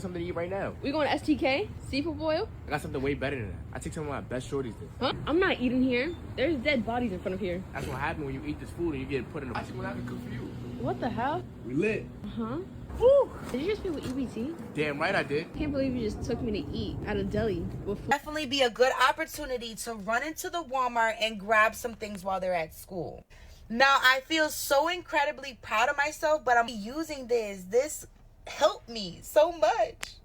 Something to eat right now. We going to STK? Seafood boil? I got something way better than that. I take some of my best shorties there. Huh? I'm not eating here. There's dead bodies in front of here. That's what happens when you eat this food and you get put in a... Actually, when I can cook for you. What the hell? We lit. Uh-huh. Woo! Did you just pay with EBT? Damn right I did. Can't believe you just took me to eat at a deli with food. Definitely be a good opportunity to run into the Walmart and grab some things while they're at school. Now, I feel so incredibly proud of myself, but I'm using this. This helped me so much.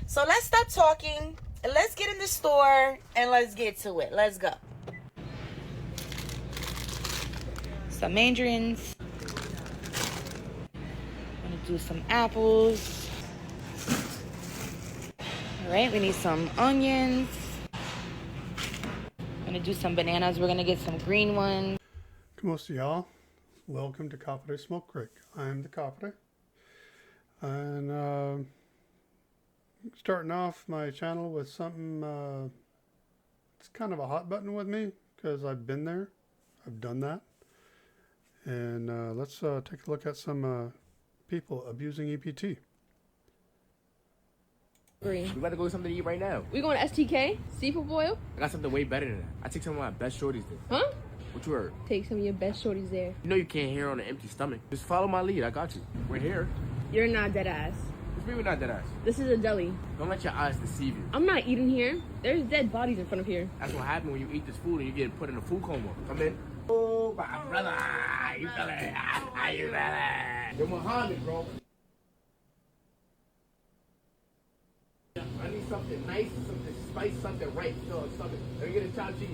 So let's stop talking and let's get in the store and let's get to it. Let's go. Some mandarins. I'm gonna do some apples. All right, we need some onions. I'm gonna do some bananas. We're gonna get some green ones. Most of y'all, welcome to Kapre Smoke Creek. I'm the Kapre, and starting off my channel with something it's kind of a hot button with me because I've been there, I've done that, and let's take a look at some people abusing EBT. We about to go get something to eat right now. We going to STK? Seafood boil? I got something way better than that. I take some of my best shorties there. Huh? What you heard? Take some of your best shorties there. You know you can't hear on an empty stomach. Just follow my lead. I got you. We're here. You're not dead ass. It's really not that ass. This is a deli. Don't let your eyes deceive you. I'm not eating here. There's dead bodies in front of here. That's what happens when you eat this food and you get put in a food coma. Come in. Oh, my brother. You feel it? You feel it? You're Muhammad, bro. I need something nice, something spicy, something right. So, something. Let me get a chopped cheese.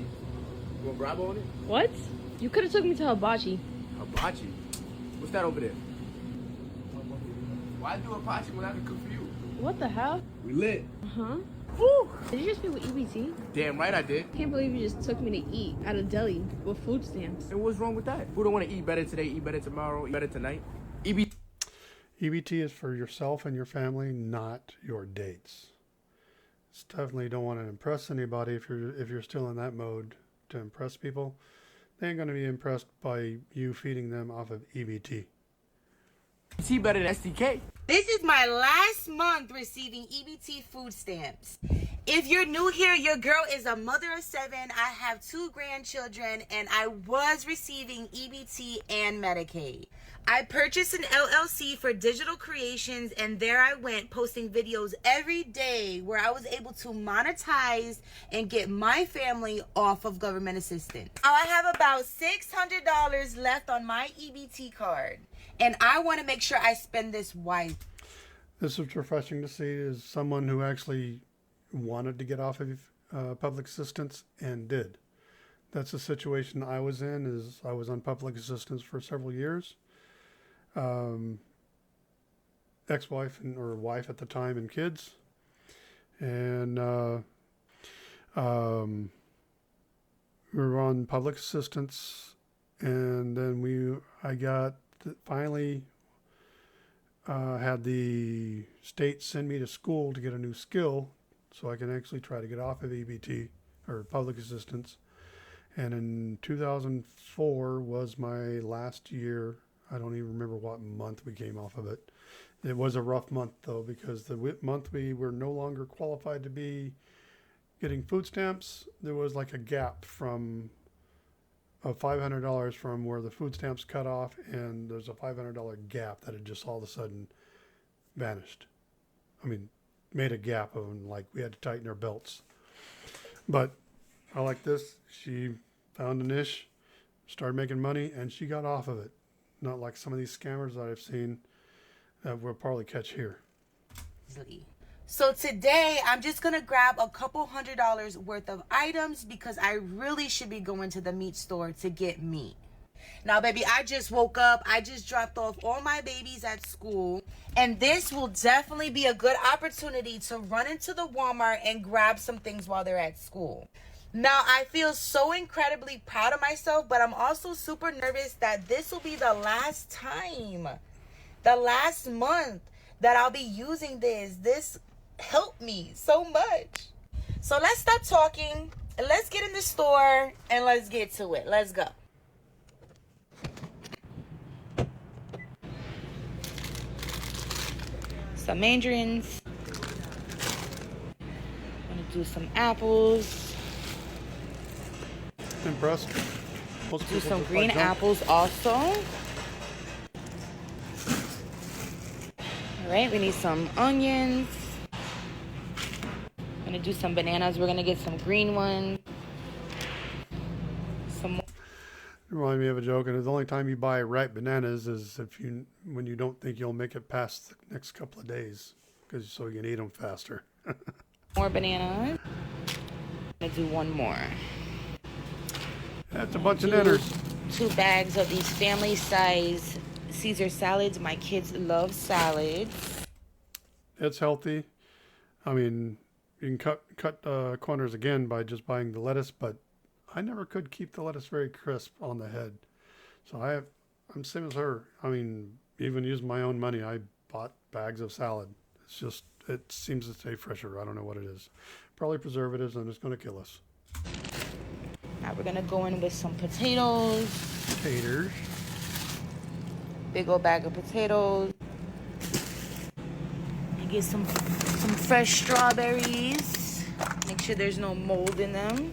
You want Bravo on it? What? You could have took me to Hibachi. Hibachi? What's that over there? Why do hibachi when I can cook for you? What the hell? We lit. Uh-huh. Woo! Did you just pay with EBT? Damn right I did. Can't believe you just took me to eat at a deli with food stamps. And what's wrong with that? Who don't want to eat better today, eat better tomorrow, eat better tonight? EBT. EBT is for yourself and your family, not your dates. It's definitely don't want to impress anybody if you're still in that mode to impress people. They ain't going to be impressed by you feeding them off of EBT. EBT better than SDK. This is my last month receiving EBT food stamps. If you're new here, your girl is a mother of 7. I have 2 grandchildren, and I was receiving EBT and Medicaid. I purchased an LLC for digital creations, and there I went posting videos every day where I was able to monetize and get my family off of government assistance. Now I have about $600 left on my EBT card, and I want to make sure I spend this wisely. This is refreshing to see is someone who actually wanted to get off of public assistance and did. That's the situation I was in. Is I was on public assistance for several years. Ex-wife or wife at the time and kids, and we were on public assistance, and then I got finally had the state send me to school to get a new skill so I can actually try to get off of EBT or public assistance. And in 2004 was my last year. I don't even remember what month we came off of it. It was a rough month though, because the month we were no longer qualified to be getting food stamps, there was like a gap from $500 from where the food stamps cut off, and there's a $500 gap that had just all of a sudden vanished. I mean, made a gap of them, like we had to tighten our belts. But I like this. She found a niche, started making money, and she got off of it. Not like some of these scammers that I've seen that we'll probably catch here. So today I'm just gonna grab a couple $100 worth of items because I really should be going to the meat store to get meat. Now, baby, I just woke up. I just dropped off all my babies at school, and this will definitely be a good opportunity to run into the Walmart and grab some things while they're at school. Now, I feel so incredibly proud of myself, but I'm also super nervous that this will be the last time, the last month that I'll be using this. This helped me so much. So let's stop talking and let's get in the store and let's get to it. Let's go. Some mandarins. Do some apples. Impressed. Most Do people some just buy green junk. apples also. All right, we need some onions. I'm gonna do some bananas. We're gonna get some green ones. Some more. Remind me of a joke, and the only time you buy ripe bananas is when you don't think you'll make it past the next couple of days, because so you can eat them faster. More bananas. I'm gonna do one more. That's a bunch of dinners. 2 bags of these family size Caesar salads. My kids love salads. It's healthy. I mean, you can cut corners again by just buying the lettuce, but I never could keep the lettuce very crisp on the head. So I'm same as her. I mean, even using my own money, I bought bags of salad. It's just, it seems to stay fresher. I don't know what it is. Probably preservatives, and it's going to kill us. Now we're gonna go in with some potatoes. Taters. Big old bag of potatoes. And get some fresh strawberries. Make sure there's no mold in them.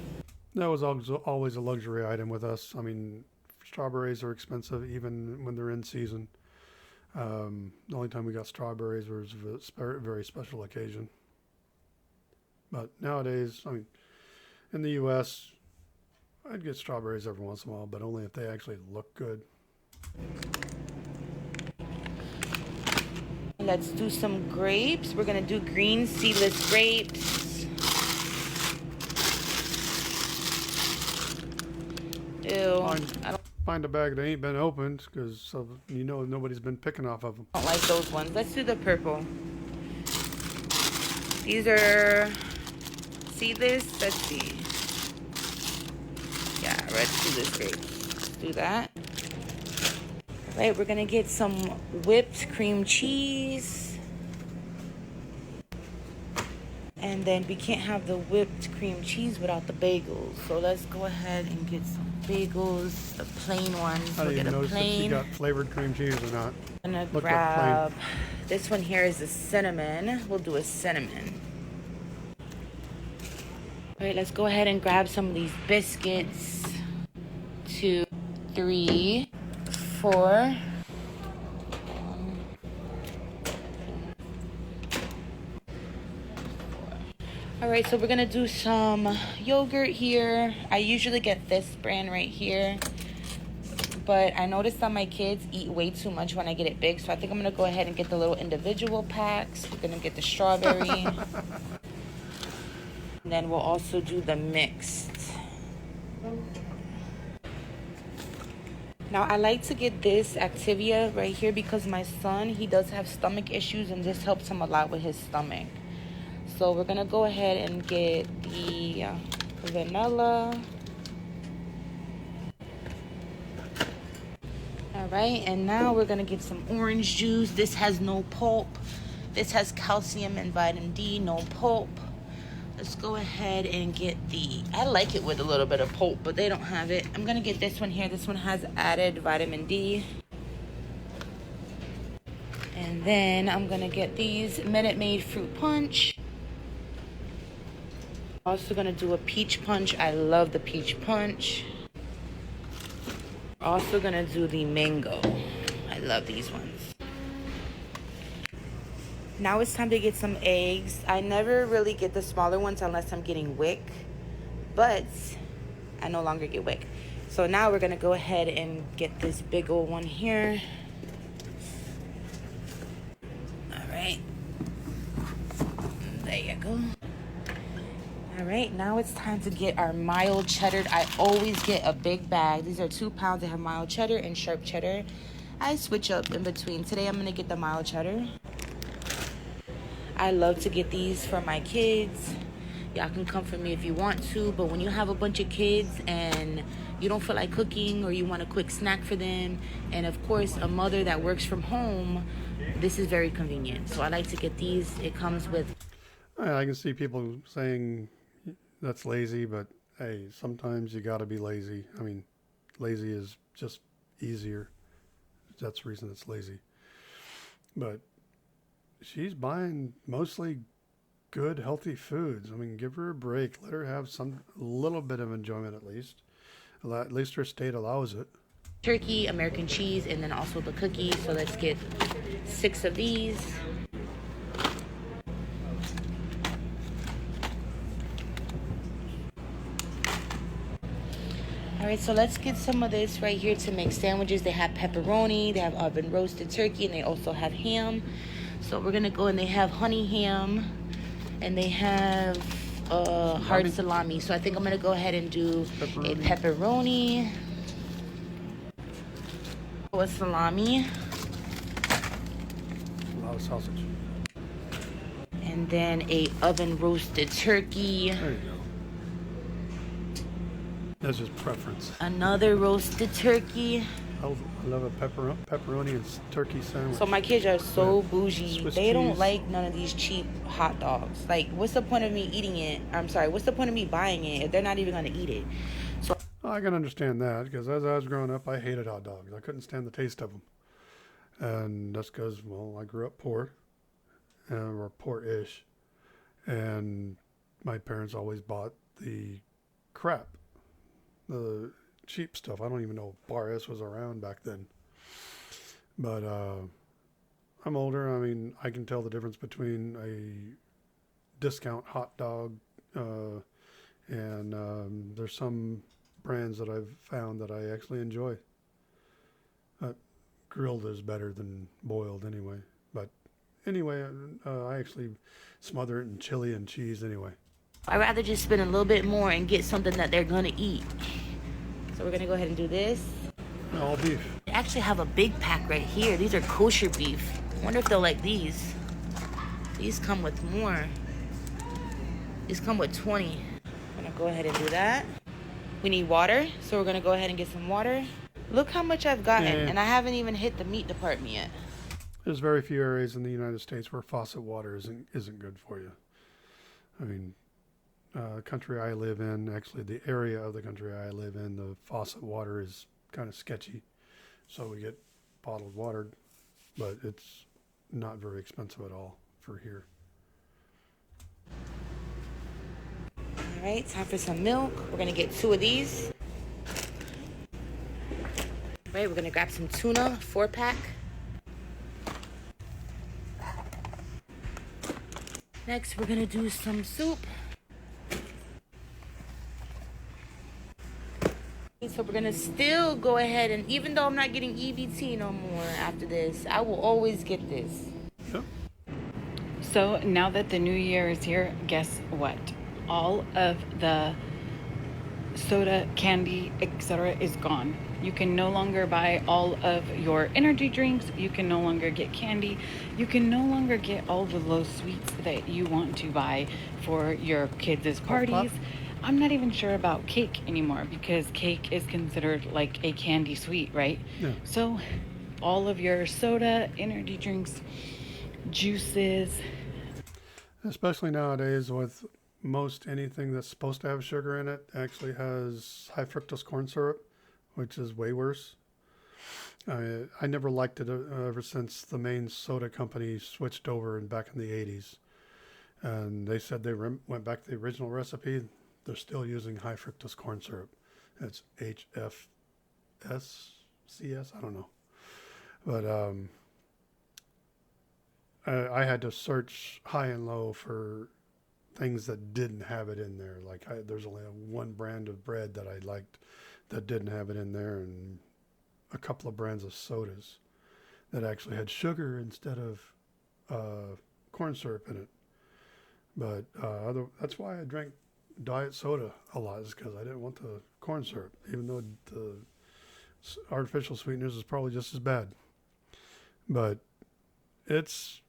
That was always a luxury item with us. I mean, strawberries are expensive even when they're in season. The only time we got strawberries was a very special occasion. But nowadays, I mean, in the U.S., I'd get strawberries every once in a while, but only if they actually look good. Let's do some grapes. We're gonna do green seedless grapes. Ew. Find a bag that ain't been opened, because nobody's been picking off of them. I don't like those ones. Let's do the purple. These are seedless. Let's see. Yeah, red seedless grapes. Let's do that. All right, we're gonna get some whipped cream cheese. And then we can't have the whipped cream cheese without the bagels. So let's go ahead and get some bagels, the plain ones. I We'll didn't get a notice if she plain. got flavored cream cheese or not. I'm gonna Look grab, this one here is a cinnamon. We'll do a cinnamon. All right, let's go ahead and grab some of these biscuits. 2, 3, 4. All right, so we're gonna do some yogurt here. I usually get this brand right here, but I noticed that my kids eat way too much when I get it big, so I think I'm gonna go ahead and get the little individual packs. We're gonna get the strawberry. And then we'll also do the mixed. Now, I like to get this Activia right here because my son, he does have stomach issues, and this helps him a lot with his stomach. So we're gonna go ahead and get the vanilla. All right, and now we're gonna get some orange juice. This has no pulp. This has calcium and vitamin D, no pulp. Let's go ahead and get I like it with a little bit of pulp, but they don't have it. I'm gonna get this one here. This one has added vitamin D. And then I'm gonna get these Minute Maid Fruit Punch. Also gonna do a peach punch. I love the peach punch. Also gonna do the mango. I love these ones. Now it's time to get some eggs. I never really get the smaller ones unless I'm getting wick, but I no longer get wick. So now we're gonna go ahead and get this big old one here. All right, there you go. All right, now it's time to get our mild cheddar. I always get a big bag. These are 2 pounds. They have mild cheddar and sharp cheddar. I switch up in between. Today I'm gonna get the mild cheddar. I love to get these for my kids. Y'all can come for me if you want to, but when you have a bunch of kids and you don't feel like cooking or you want a quick snack for them, and of course a mother that works from home, this is very convenient. So I like to get these. It comes with... I can see people saying that's lazy, but hey, sometimes you got to be lazy. I mean, lazy is just easier. That's the reason it's lazy. But she's buying mostly good, healthy foods. I mean, give her a break. Let her have some little bit of enjoyment at least. At least her state allows it. Turkey, American cheese, and then also the cookies. So let's get 6 of these. All right, so let's get some of this right here to make sandwiches. They have pepperoni, they have oven roasted turkey, and they also have ham. So we're gonna go and they have honey ham, and they have hard salami. So I think I'm gonna go ahead and do a pepperoni, a salami, A lot of sausage. and then a oven roasted turkey. There you go. That's just preference. Another roasted turkey. I love a pepperoni and turkey sandwich. So my kids are so bougie. Swiss They don't cheese. like none of these cheap hot dogs. Like, what's the point of me eating it? I'm sorry, what's the point of me buying it if they're not even going to eat it? So I can understand that because as I was growing up, I hated hot dogs. I couldn't stand the taste of them. And that's because, well, I grew up poor, or poor-ish. And my parents always bought the crap, the cheap stuff. I don't even know if Bar S was around back then. But I'm older. I mean, I can tell the difference between a discount hot dog and there's some brands that I've found that I actually enjoy. Grilled is better than boiled anyway. But anyway, I actually smother it in chili and cheese anyway. I'd rather just spend a little bit more and get something that they're going to eat. So we're going to go ahead and do this. All beef. They actually have a big pack right here. These are kosher beef. I wonder if they'll like these. These come with more. These come with 20. I'm going to go ahead and do that. We need water, so we're going to go ahead and get some water. Look how much I've gotten, and I haven't even hit the meat department yet. There's very few areas in the United States where faucet water isn't good for you. I mean, country I live in, actually the area of the country I live in, the faucet water is kind of sketchy. So we get bottled water, but it's not very expensive at all for here. All right, time for some milk. We're going to get 2 of these. All right, we're going to grab some tuna, 4-pack. Next, we're going to do some soup. So we're going to still go ahead and, even though I'm not getting EBT no more after this, I will always get this. Yep. So now that the new year is here, guess what? All of the soda, candy, etc. is gone. You can no longer buy all of your energy drinks. You can no longer get candy. You can no longer get all the low sweets that you want to buy for your kids' parties. I'm not even sure about cake anymore because cake is considered like a candy sweet, right? Yeah. So all of your soda, energy drinks, juices. Especially nowadays with most anything that's supposed to have sugar in it actually has high fructose corn syrup, which is way worse. I never liked it ever since the main soda company switched over back in the 80s. And they said they went back to the original recipe. They're still using high fructose corn syrup. It's HFSCS, I don't know. But I had to search high and low for things that didn't have it in there. Like there's only one brand of bread that I liked that didn't have it in there, and a couple of brands of sodas that actually had sugar instead of corn syrup in it. But that's why I drank diet soda a lot, is because I didn't want the corn syrup, even though the artificial sweeteners is probably just as bad. But it's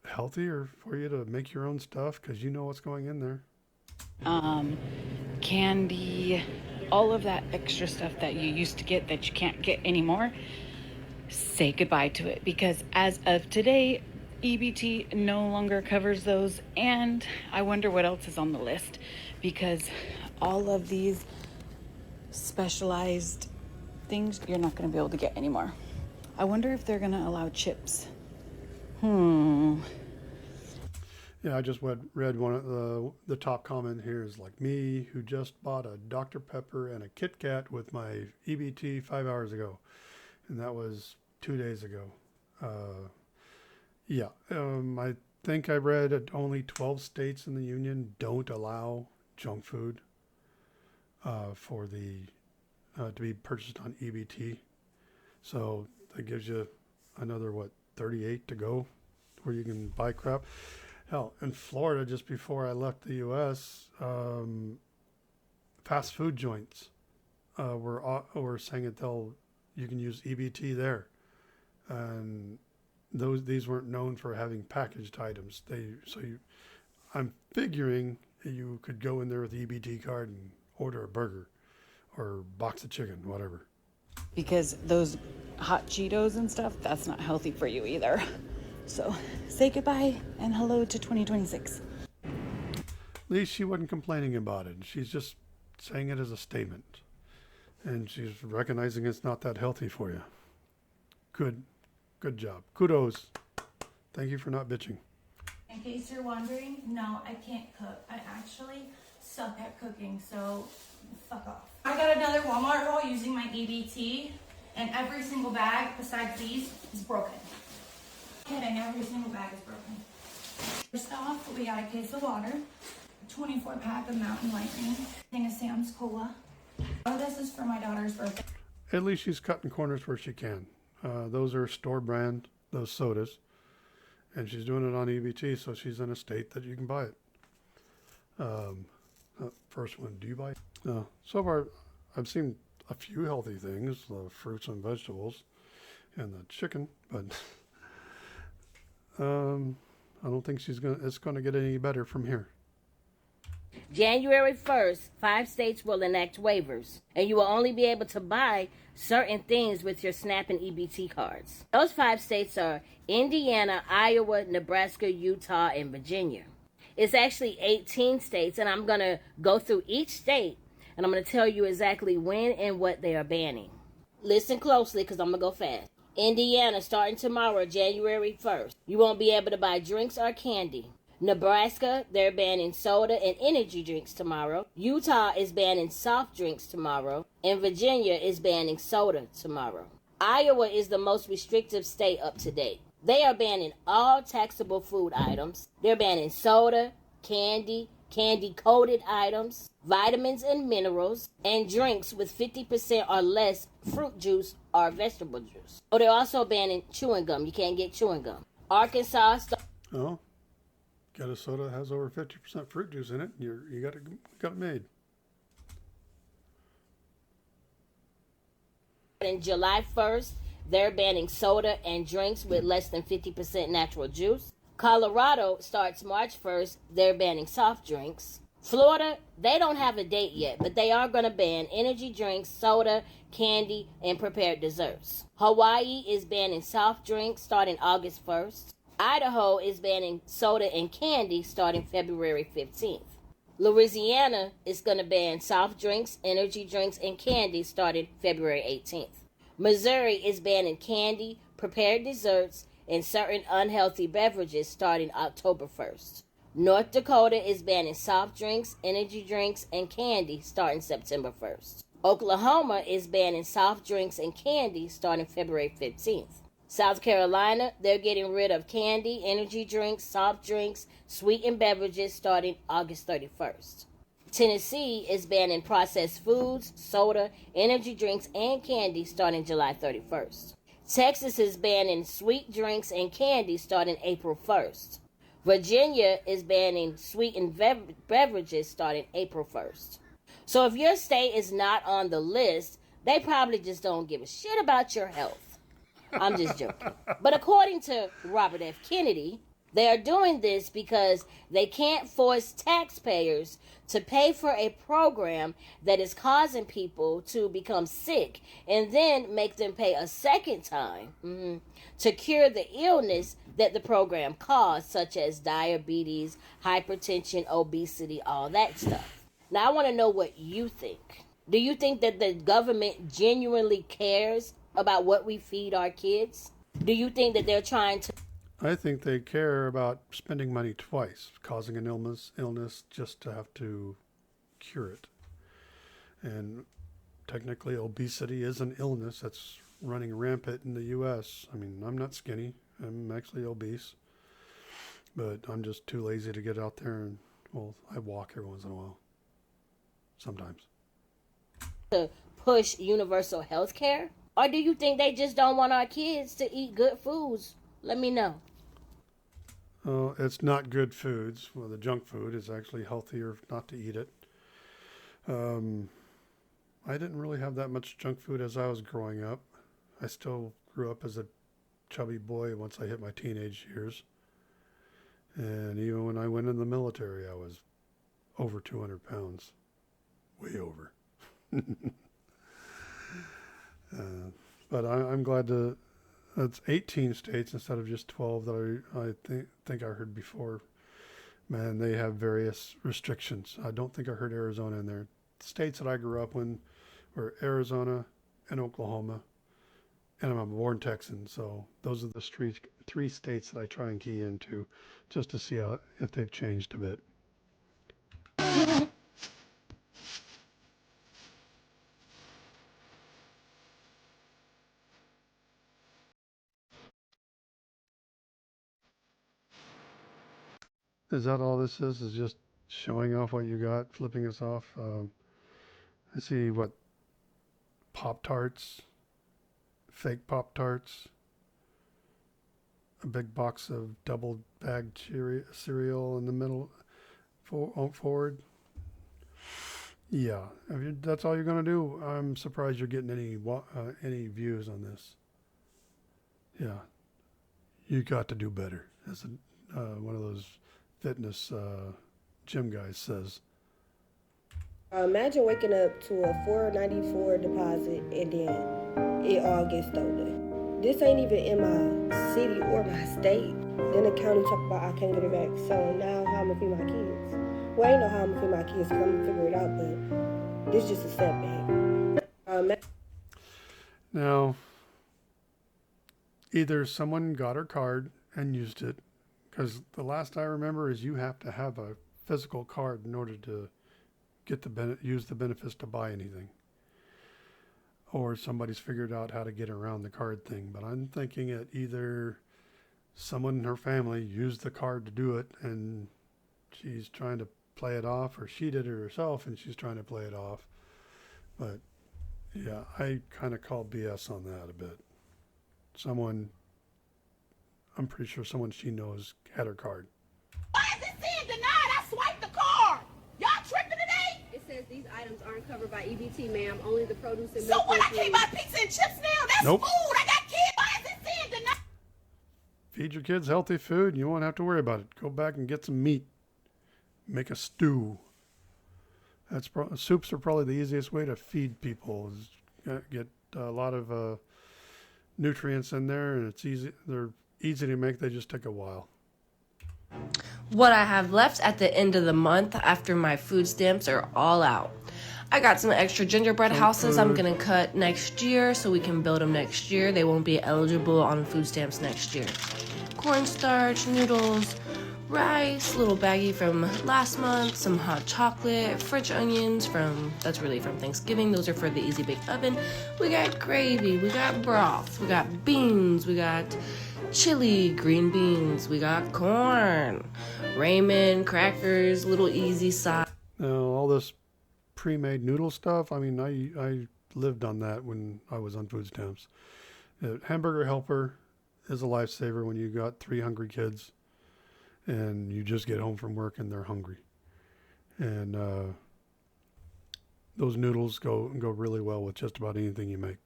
healthier for you to make your own stuff because you know what's going in there. Candy, all of that extra stuff that you used to get that you can't get anymore, say goodbye to it, because as of today, EBT no longer covers those. And I wonder what else is on the list, because all of these specialized things you're not going to be able to get anymore. I wonder if they're going to allow chips. Yeah, I just read one of the top comment here is like me who just bought a Dr. Pepper and a Kit Kat with my EBT 5 hours ago, and that was 2 days ago. I think I read that only 12 states in the union don't allow junk food for the to be purchased on EBT. So that gives you another 38 to go where you can buy crap. Hell, in Florida, just before I left the U.S., fast food joints were saying that you can use EBT there, and these weren't known for having packaged items. I'm figuring you could go in there with the EBT card and order a burger or box of chicken, whatever. Because those hot Cheetos and stuff, that's not healthy for you either. So say goodbye and hello to 2026. At least she wasn't complaining about it. She's just saying it as a statement. And she's recognizing it's not that healthy for you. Good job. Kudos. Thank you for not bitching. In case you're wondering, no, I can't cook. I actually suck at cooking, so fuck off. I got another Walmart haul using my EBT, and every single bag besides these is broken. Kidding, every single bag is broken. First off, we got a case of water, a 24 pack of Mountain Lightning, thing of Sam's Cola. Oh, this is for my daughter's birthday. At least she's cutting corners where she can. Those are store brand, those sodas. And she's doing it on EBT, so she's in a state that you can buy it. First one, do you buy it? So far, I've seen a few healthy things, the fruits and vegetables and the chicken, but I don't think it's going to get any better from here. January 1st, 5 states will enact waivers, and you will only be able to buy certain things with your SNAP and EBT cards. Those 5 states are Indiana, Iowa, Nebraska, Utah, and Virginia. It's actually 18 states, and I'm going to go through each state, and I'm going to tell you exactly when and what they are banning. Listen closely, because I'm going to go fast. Indiana, starting tomorrow, January 1st, you won't be able to buy drinks or candy. Nebraska, they're banning soda and energy drinks tomorrow. Utah is banning soft drinks tomorrow. And Virginia is banning soda tomorrow. Iowa is the most restrictive state up to date. They are banning all taxable food items. They're banning soda, candy, candy-coated items, vitamins and minerals, and drinks with 50% or less fruit juice or vegetable juice. Oh, they're also banning chewing gum. You can't get chewing gum. Arkansas... Oh. Got a soda that has over 50% fruit juice in it, you got it made. In July 1st, they're banning soda and drinks with less than 50% natural juice. Colorado starts March 1st, they're banning soft drinks. Florida, they don't have a date yet, but they are going to ban energy drinks, soda, candy, and prepared desserts. Hawaii is banning soft drinks starting August 1st. Idaho is banning soda and candy starting February 15th. Louisiana is going to ban soft drinks, energy drinks, and candy starting February 18th. Missouri is banning candy, prepared desserts, and certain unhealthy beverages starting October 1st. North Dakota is banning soft drinks, energy drinks, and candy starting September 1st. Oklahoma is banning soft drinks and candy starting February 15th. South Carolina, they're getting rid of candy, energy drinks, soft drinks, sweetened beverages starting August 31st. Tennessee is banning processed foods, soda, energy drinks, and candy starting July 31st. Texas is banning sweet drinks and candy starting April 1st. Virginia is banning sweetened beverages starting April 1st. So if your state is not on the list, they probably just don't give a shit about your health. I'm just joking. But according to Robert F. Kennedy, they are doing this because they can't force taxpayers to pay for a program that is causing people to become sick and then make them pay a second time to cure the illness that the program caused, such as diabetes, hypertension, obesity, all that stuff. Now, I want to know what you think. Do you think that the government genuinely cares about what we feed our kids? Do you think that they're trying to... I think they care about spending money twice, causing an illness just to have to cure it. And technically, obesity is an illness that's running rampant in the U.S. I mean, I'm not skinny. I'm actually obese. But I'm just too lazy to get out there and, well, I walk every once in a while. Sometimes. To push universal health care? Or do you think they just don't want our kids to eat good foods? Let me know. It's not good foods. Well, the junk food is actually healthier not to eat it. I didn't really have that much junk food as I was growing up. I still grew up as a chubby boy once I hit my teenage years. And even when I went in the military, I was over 200 pounds. Way over. But I'm glad to... It's 18 states instead of just 12 that I think I heard before. Man, they have various restrictions. I don't think I heard Arizona in there. The states that I grew up in were Arizona and Oklahoma. And I'm a born Texan, so those are the three states that I try and key into just to see if they've changed a bit. Is that all this is? Is just showing off what you got, flipping us off? I see what Pop-Tarts, fake Pop-Tarts, a big box of double bagged cereal in the middle forward. Yeah, if that's all you're gonna do, I'm surprised you're getting any views on this. Yeah, you got to do better. As one of those fitness gym guys says. Imagine waking up to a $4.94 deposit and then it all gets stolen. This ain't even in my city or my state. Then the county talk about I can't get it back. So now how I'm gonna feed my kids? Well, I ain't know how I'm gonna feed my kids because I'm gonna figure it out, but this is just a setback. Now, either someone got her card and used it, because the last I remember is you have to have a physical card in order to get use the benefits to buy anything. Or somebody's figured out how to get around the card thing. But I'm thinking that either someone in her family used the card to do it and she's trying to play it off, or she did it herself and she's trying to play it off. But yeah, I kind of call BS on that a bit. I'm pretty sure someone she knows had her card. Why is it saying denied? I swiped the card. Y'all tripping today? It says these items aren't covered by EBT, ma'am. Only the produce and So milk. what? I can't buy pizza and chips now? That's Nope. food. I got kids. Why is it saying denied? Feed your kids healthy food and you won't have to worry about it. Go back and get some meat. Make a stew. Soups are probably the easiest way to feed people. Is get a lot of nutrients in there, and it's easy. They're easy to make. They just take a while. What I have left at the end of the month after my food stamps are all out. I got some extra gingerbread houses I'm going to cut next year so we can build them next year. They won't be eligible on food stamps next year. Cornstarch, noodles, rice, little baggie from last month, some hot chocolate, French onions that's really from Thanksgiving. Those are for the Easy Bake Oven. We got gravy, we got broth, we got beans, we got chili, green beans, we got corn, ramen, crackers, little easy side. Now, all this pre-made noodle stuff, I mean, I lived on that when I was on food stamps. Hamburger Helper is a lifesaver when you got 3 hungry kids and you just get home from work and they're hungry. And those noodles go really well with just about anything you make.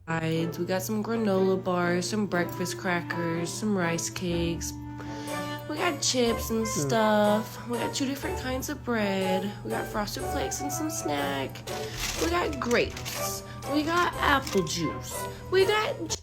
We got some granola bars, some breakfast crackers, some rice cakes. We got chips and stuff. We got 2 different kinds of bread. We got Frosted Flakes and some snack. We got grapes. We got apple juice. We got...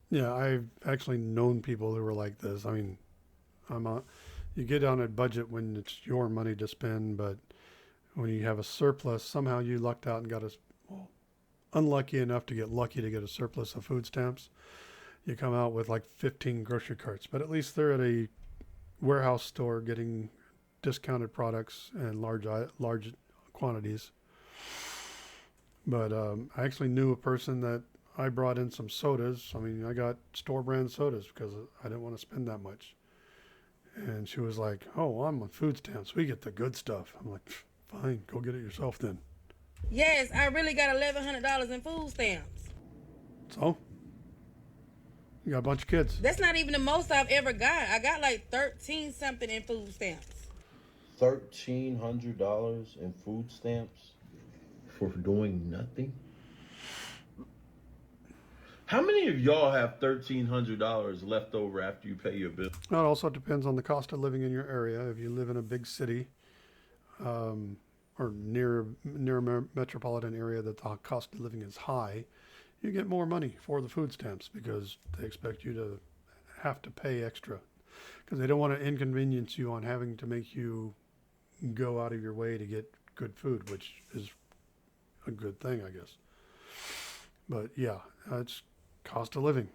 Yeah, I've actually known people who were like this. I mean, you get on a budget when it's your money to spend, but when you have a surplus, somehow you lucked out and well, unlucky enough to get lucky to get a surplus of food stamps. You come out with like 15 grocery carts, but at least they're at a warehouse store getting discounted products and large quantities. But I actually knew a person that I brought in some sodas. I mean, I got store brand sodas because I didn't want to spend that much. And she was like, "Oh, I'm on food stamps. We get the good stuff." I'm like, "Fine, go get it yourself then." Yes, I really got $1,100 in food stamps. So, you got a bunch of kids. That's not even the most I've ever got. I got like 13 something in food stamps. $1,300 in food stamps for doing nothing? How many of y'all have $1,300 left over after you pay your bill? Well, it also depends on the cost of living in your area. If you live in a big city or near a metropolitan area that the cost of living is high, you get more money for the food stamps because they expect you to have to pay extra because they don't want to inconvenience you on having to make you go out of your way to get good food, which is a good thing, I guess. But yeah, it's cost of living.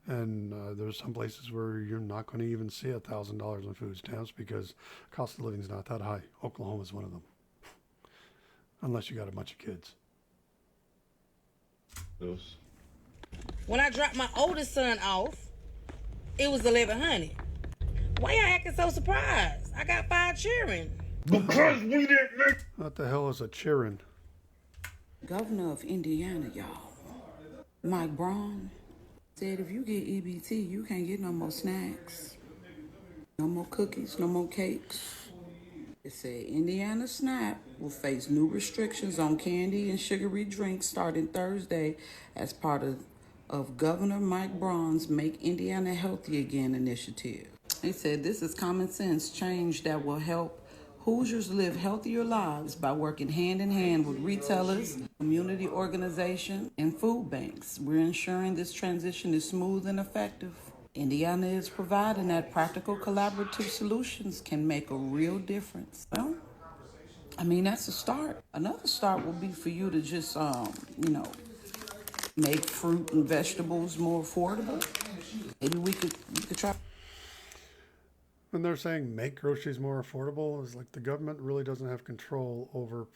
And there's some places where you're not going to even see $1,000 in food stamps because cost of living is not that high. Oklahoma is one of them, unless you got a bunch of kids. Those. When I dropped my oldest son off, it was 1,100. Why y'all acting so surprised? I got 5 children. Because we didn't make... What the hell is a cheering? Governor of Indiana, y'all, Mike Braun, said if you get EBT, you can't get no more snacks, no more cookies, no more cakes. It said Indiana SNAP will face new restrictions on candy and sugary drinks starting Thursday as part of Governor Mike Braun's Make Indiana Healthy Again initiative. He said this is common sense change that will help Hoosiers live healthier lives by working hand in hand with retailers, community organizations, and food banks. We're ensuring this transition is smooth and effective. Indiana is providing that practical collaborative solutions can make a real difference. Well, I mean, that's a start. Another start will be for you to just, make fruit and vegetables more affordable. Maybe we could try. When they're saying make groceries more affordable, is like the government really doesn't have control over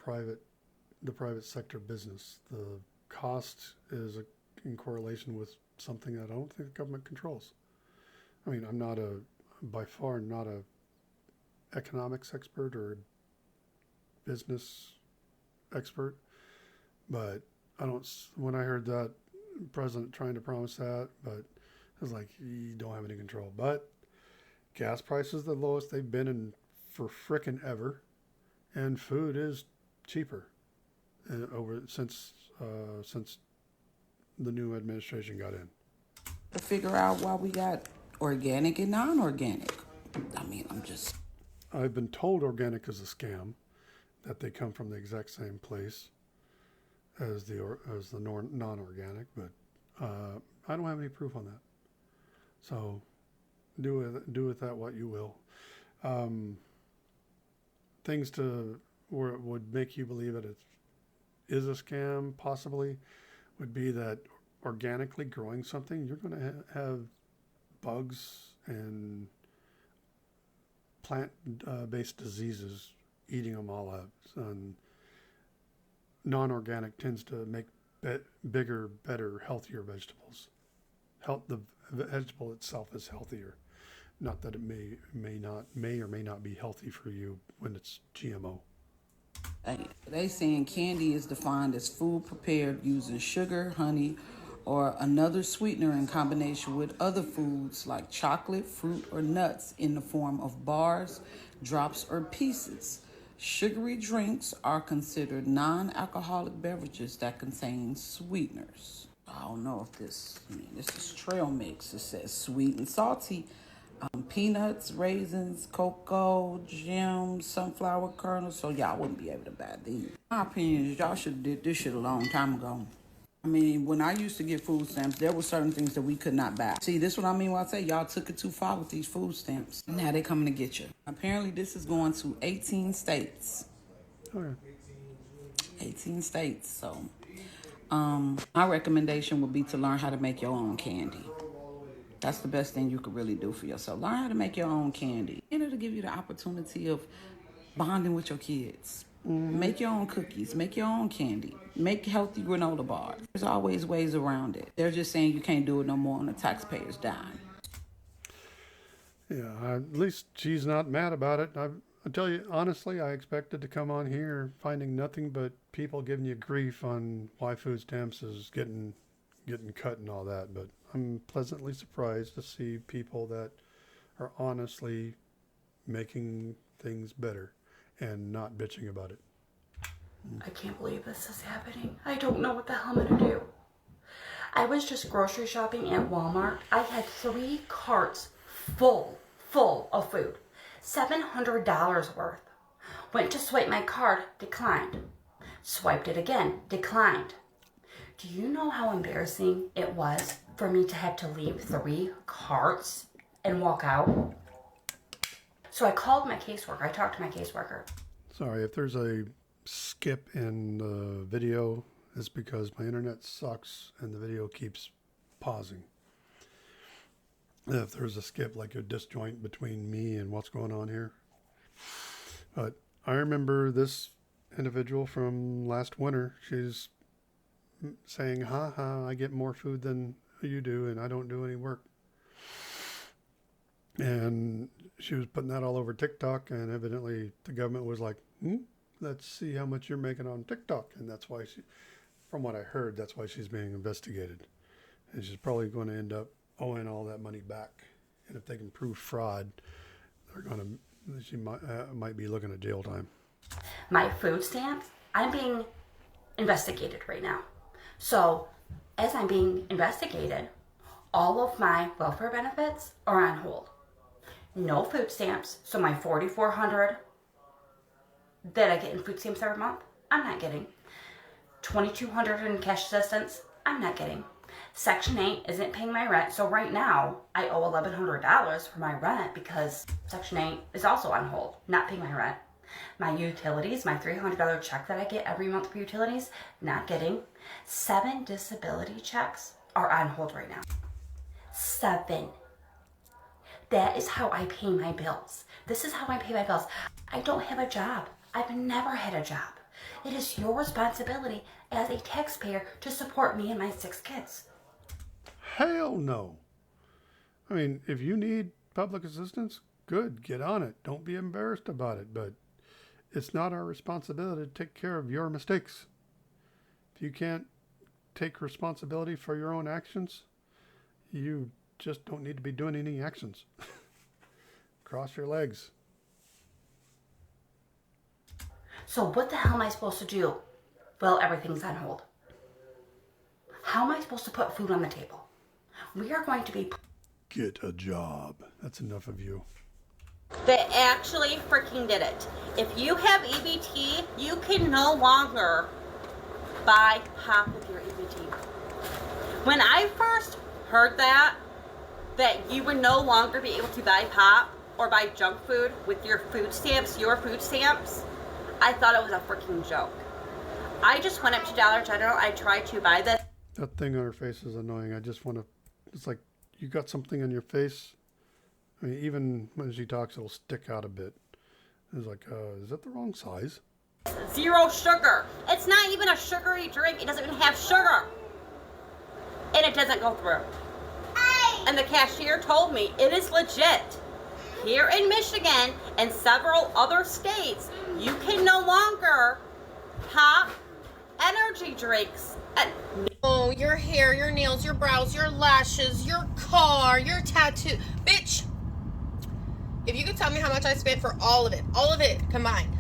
the private sector business. The cost is in correlation with something that I don't think the government controls. I mean, I'm by far not a economics expert or a business expert, but when I heard that president trying to promise that, but I was like, you don't have any control. But gas prices the lowest they've been in for frickin' ever, and food is cheaper since the new administration got in. To figure out why we got organic and non-organic. I mean, I've been told organic is a scam, that they come from the exact same place as the non-organic, but I don't have any proof on that. So do with that what you will. Things where it would make you believe that it is a scam, possibly, would be that organically growing something, you're going to have bugs and plant-based diseases eating them all up. And non-organic tends to make bigger, better, healthier vegetables. The vegetable itself is healthier. Not that it may or may not be healthy for you when it's GMO. They saying candy is defined as food prepared using sugar, honey, or another sweetener in combination with other foods like chocolate, fruit, or nuts in the form of bars, drops, or pieces. Sugary drinks are considered non-alcoholic beverages that contain sweeteners. I don't know if this is trail mix. It says sweet and salty. Peanuts, raisins, cocoa, gems, sunflower kernels. So y'all wouldn't be able to buy these. My opinion is y'all should have did this shit a long time ago. I mean, when I used to get food stamps, there were certain things that we could not buy. See, this is what I mean when I say y'all took it too far with these food stamps. Now they coming to get you. Apparently, this is going to 18 states. Okay. 18 states. So, my recommendation would be to learn how to make your own candy. That's the best thing you could really do for yourself. Learn how to make your own candy. It'll give you the opportunity of bonding with your kids. Make your own cookies. Make your own candy. Make healthy granola bars. There's always ways around it. They're just saying you can't do it no more on the taxpayer's dime. Yeah, at least she's not mad about it. I tell you, honestly, I expected to come on here finding nothing but people giving you grief on why food stamps is getting cut and all that. But I'm pleasantly surprised to see people that are honestly making things better and not bitching about it. I can't believe this is happening. I don't know what the hell I'm gonna do. I was just grocery shopping at Walmart. I had 3 carts full of food. $700 worth. Went to swipe my card, declined. Swiped it again, declined. Do you know how embarrassing it was for me to have to leave 3 carts and walk out? So I called my caseworker. I talked to my caseworker. Sorry, if there's a skip in the video, it's because my internet sucks and the video keeps pausing. If there's a skip, like a disjoint between me and what's going on here. But I remember this individual from last winter. She's saying, ha ha, I get more food than you do and I don't do any work. And she was putting that all over TikTok, and evidently the government was like, let's see how much you're making on TikTok. And that's why from what I heard, that's why she's being investigated. And she's probably going to end up owing all that money back. And if they can prove fraud, she might be looking at jail time. My food stamps, I'm being investigated right now. So as I'm being investigated, all of my welfare benefits are on hold. No food stamps, so my $4,400 that I get in food stamps every month, I'm not getting. $2,200 in cash assistance, I'm not getting. Section 8 isn't paying my rent, so right now I owe $1,100 for my rent because Section 8 is also on hold, not paying my rent. My utilities, my $300 check that I get every month for utilities, not getting. 7 disability checks are on hold right now. 7. That is how I pay my bills. This is how I pay my bills. I don't have a job. I've never had a job. It is your responsibility as a taxpayer to support me and my 6 kids. Hell no. I mean, if you need public assistance, good, get on it. Don't be embarrassed about it, but it's not our responsibility to take care of your mistakes. If you can't take responsibility for your own actions, you just don't need to be doing any actions. Cross your legs. So what the hell am I supposed to do? Well, everything's on hold. How am I supposed to put food on the table? We are going to be... Get a job. That's enough of you. They actually freaking did it. If you have EBT, you can no longer buy pop with your EBT. When I first heard that you would no longer be able to buy pop or buy junk food with your food stamps, I thought it was a freaking joke. I just went up to Dollar General. I tried to buy this. That thing on her face is annoying. I just want to, it's like you got something on your face. I mean, even when she talks, it'll stick out a bit. It's like, is that the wrong size? 0 sugar. It's not even a sugary drink. It doesn't even have sugar. And it doesn't go through. And the cashier told me it is legit. Here in Michigan and several other states, you can no longer pop energy drinks. Oh, your hair, your nails, your brows, your lashes, your car, your tattoo. Bitch, if you could tell me how much I spent for all of it combined,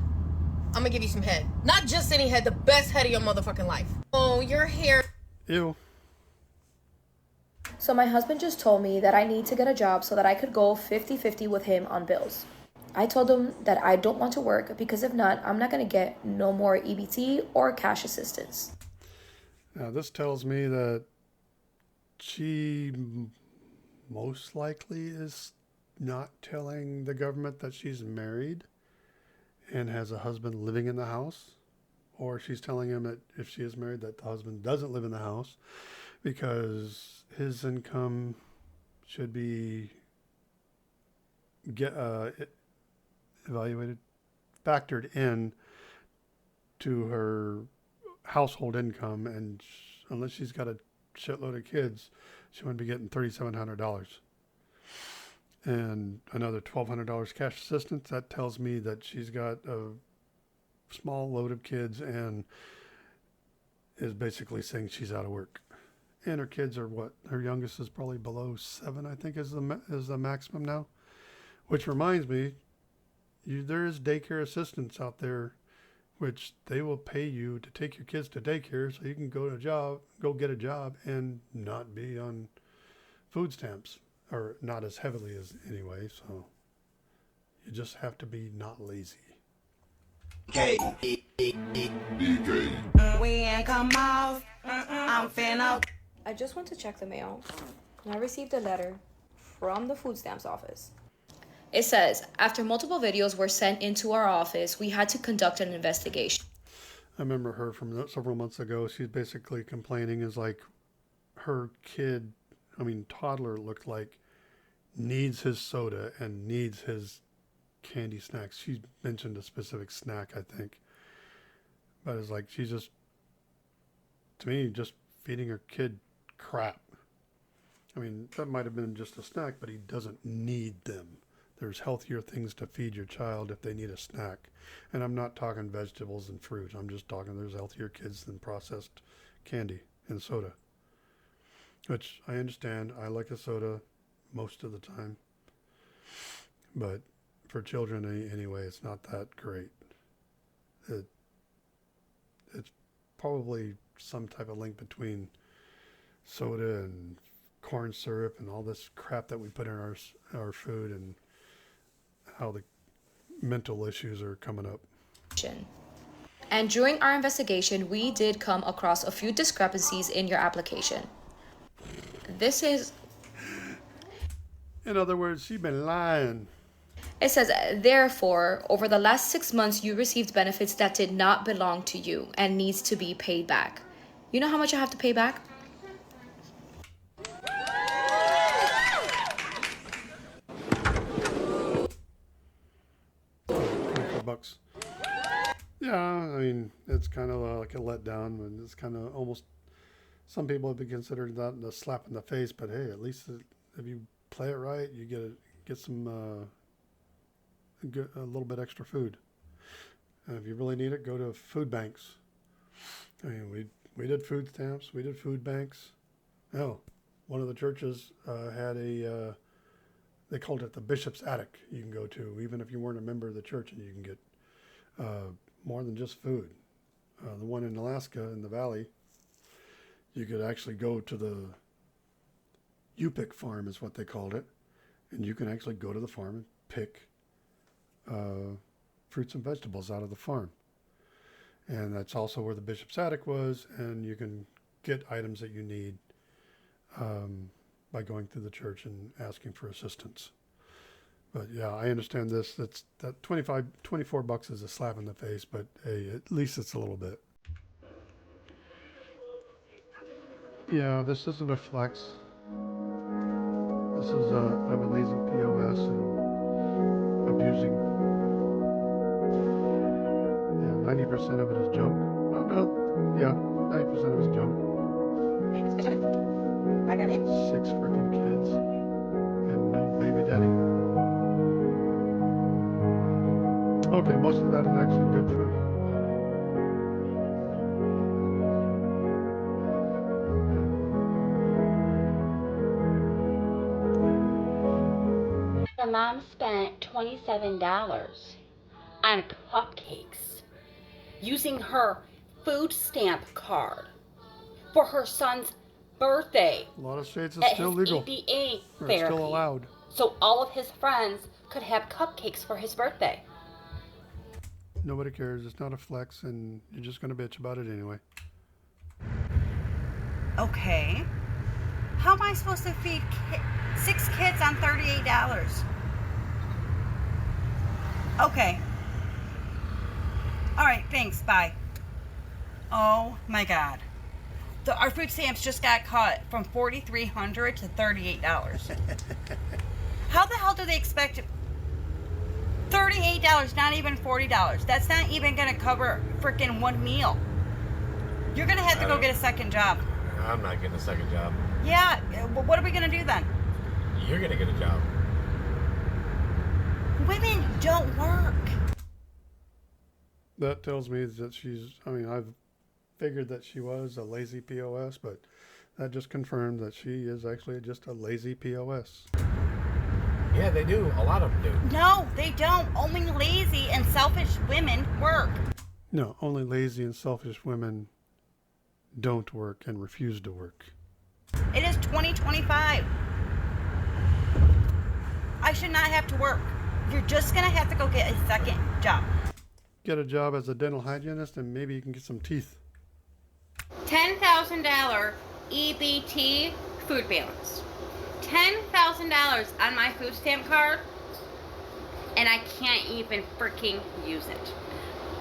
I'm gonna give you some head. Not just any head, the best head of your motherfucking life. Oh, your hair. Ew. So my husband just told me that I need to get a job so that I could go 50-50 with him on bills. I told him that I don't want to work because if not, I'm not going to get no more EBT or cash assistance. Now, this tells me that she most likely is not telling the government that she's married and has a husband living in the house, or she's telling him that if she is married that the husband doesn't live in the house because his income should be evaluated, factored in to her household income, and unless she's got a shitload of kids, she wouldn't be getting $3,700 and another $1,200 cash assistance. That tells me that she's got a small load of kids and is basically saying she's out of work. And her kids are what? Her youngest is probably below 7, I think, is the maximum now. Which reminds me, there is daycare assistance out there, which they will pay you to take your kids to daycare so you can go get a job and not be on food stamps, or not as heavily as anyway. So you just have to be not lazy. We ain't come off. I'm finna. I just went to check the mail, and I received a letter from the food stamps office. It says, after multiple videos were sent into our office, we had to conduct an investigation. I remember her from several months ago. She's basically complaining is like her kid, toddler looked like, needs his soda and needs his candy snacks. She mentioned a specific snack, I think. But it's like she's just, to me, just feeding her kid crap. That might have been just a snack, but he doesn't need them. There's healthier things to feed your child if they need a snack. And I'm not talking vegetables and fruit. I'm just talking there's healthier kids than processed candy and soda. Which I understand. I like a soda most of the time. But for children anyway, it's not that great. It's probably some type of link between soda and corn syrup and all this crap that we put in our food, and how the mental issues are coming up. And during our investigation, we did come across a few discrepancies in your application. This is... In other words, she's been lying. It says, therefore, over the last 6 months, you received benefits that did not belong to you and needs to be paid back. You know how much I have to pay back? $24. Yeah, it's kind of like a letdown, and it's kind of almost, some people have been considered that a slap in the face, but hey, at least if you play it right, you get some a little bit extra food. And if you really need it, go to food banks. We did food stamps, we did food banks. Oh, one of the churches had they called it the Bishop's Attic you can go to, even if you weren't a member of the church, and you can get more than just food. The one in Alaska, in the valley, you could actually go to the U-Pick farm is what they called it, and you can actually go to the farm and pick fruits and vegetables out of the farm. And that's also where the Bishop's Attic was, and you can get items that you need by going through the church and asking for assistance. But yeah, I understand this. That $24 is a slap in the face, but hey, at least it's a little bit. Yeah, this isn't a flex. This is I'm using POS and abusing. Yeah, 90% of it is junk. Yeah, 90% of it is junk. I got it. 6 freaking kids and no baby daddy. Okay, most of that is actually good food. The mom spent $27 on cupcakes using her food stamp card for her son's birthday. A lot of states it's still legal. EBT Or therapy. it's still allowed. So all of his friends could have cupcakes for his birthday. Nobody cares. It's not a flex, and you're just going to bitch about it anyway. Okay. How am I supposed to feed 6 kids on $38? Okay. All right, thanks. Bye. Oh my God. Our food stamps just got cut from $4,300 to $38. How the hell do they expect $38? Not even $40. That's not even gonna cover freaking one meal. You're gonna have to go get a second job. I'm not getting a second job. Yeah. What are we gonna do then? You're gonna get a job. Women don't work. That tells me that I've figured that she was a lazy POS, but that just confirmed that she is actually just a lazy POS. Yeah, they do. A lot of them do. No, they don't. Only lazy and selfish women work. No, only lazy and selfish women don't work and refuse to work. It is 2025. I should not have to work. You're just going to have to go get a second job. Get a job as a dental hygienist and maybe you can get some teeth. $10,000 EBT food balance. $10,000 on my food stamp card, and I can't even freaking use it.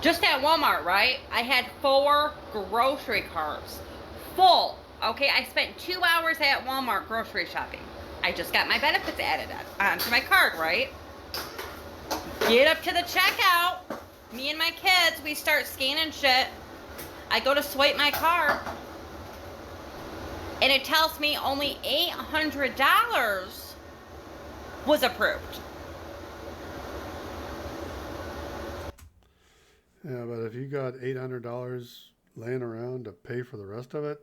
Just at Walmart, right? I had 4 grocery carts full. Okay, I spent 2 hours at Walmart grocery shopping. I just got my benefits added onto my card, right? Get up to the checkout. Me and my kids, we start scanning shit. I go to swipe my card, and it tells me only $800 was approved. Yeah, but if you got $800 laying around to pay for the rest of it,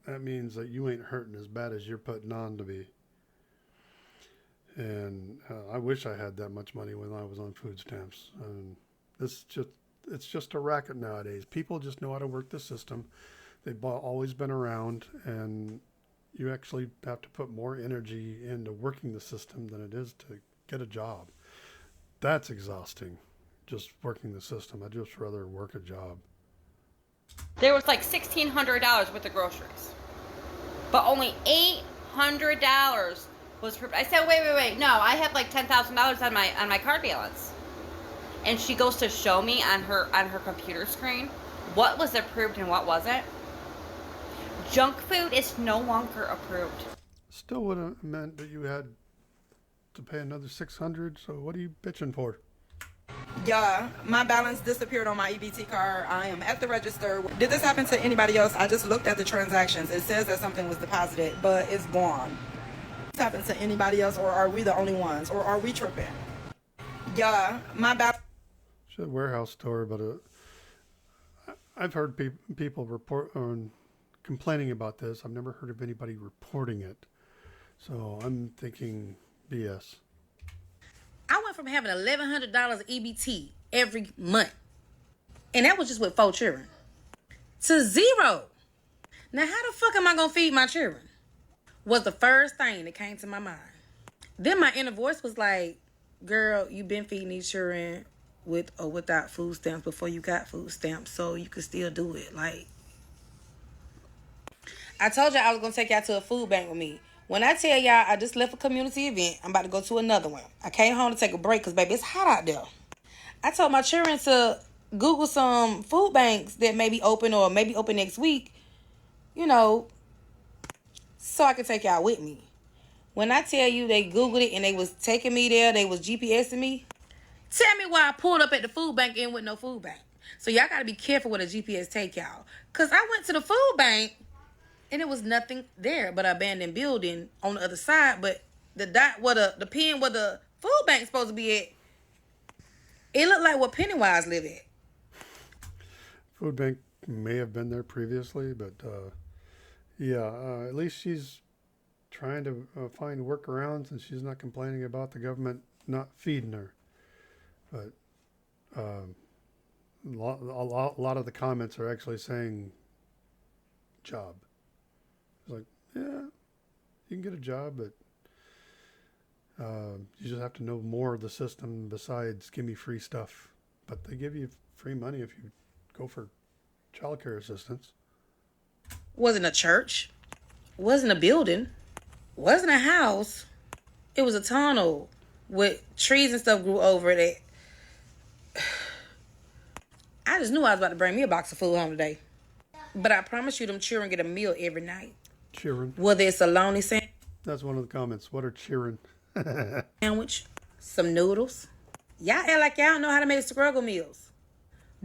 that means that you ain't hurting as bad as you're putting on to be. And I wish I had that much money when I was on food stamps. It's just a racket nowadays. People just know how to work the system. They've always been around, and you actually have to put more energy into working the system than it is to get a job. That's exhausting, just working the system. I'd just rather work a job. There was like $1,600 worth of groceries, but only $800 was approved. I said, wait, no, I have like $10,000 on my card balance. And she goes to show me on her computer screen what was approved and what wasn't. Junk food is no longer approved. Still would have meant that you had to pay another $600. So what are you bitching for? Yeah, my balance disappeared on my EBT card. I am at the register. Did this happen to anybody else? I just looked at the transactions. It says that something was deposited, but it's gone. This happened to anybody else, or are we the only ones, or are we tripping? Yeah, my balance. It's a warehouse store, but I've heard people report complaining about this. I've never heard of anybody reporting it. So I'm thinking BS. I went from having $1,100 EBT every month, and that was just with 4 children, to 0. Now, how the fuck am I gonna feed my children? Was the first thing that came to my mind. Then my inner voice was like, girl, you've been feeding these children with or without food stamps before you got food stamps, so you could still do it. Like, I told y'all I was gonna take y'all to a food bank with me. When I tell y'all I just left a community event, I'm about to go to another one. I came home to take a break because, baby, it's hot out there. I told my children to Google some food banks that may be open or maybe open next week, you know, so I can take y'all with me. When I tell you they Googled it and they was taking me there, they was GPSing me, tell me why I pulled up at the food bank and with no food bank. So y'all got to be careful with a GPS take y'all. Because I went to the food bank and there was nothing there but an abandoned building on the other side. But the dot where the pin where the food bank's supposed to be at, it looked like where Pennywise live at. Food bank may have been there previously, but at least she's trying to find workarounds, and she's not complaining about the government not feeding her. But a lot of the comments are actually saying job. It's like, yeah, you can get a job, but you just have to know more of the system besides give me free stuff. But they give you free money if you go for childcare assistance. Wasn't a church. Wasn't a building. Wasn't a house. It was a tunnel with trees and stuff grew over it. I just knew I was about to bring me a box of food home today. But I promise you them children get a meal every night. Cheering. Whether it's a lonely That's one of the comments. What are cheering? sandwich, some noodles. Y'all act like y'all don't know how to make struggle meals.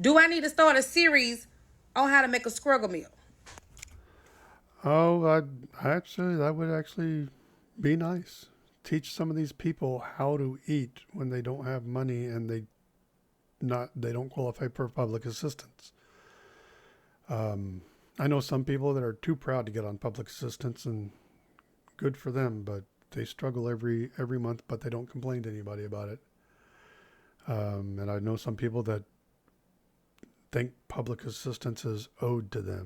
Do I need to start a series on how to make a struggle meal? Oh, that would actually be nice. Teach some of these people how to eat when they don't have money and they don't qualify for public assistance. I know some people that are too proud to get on public assistance, and good for them, but they struggle every month, but they don't complain to anybody about it. And I know some people that think public assistance is owed to them.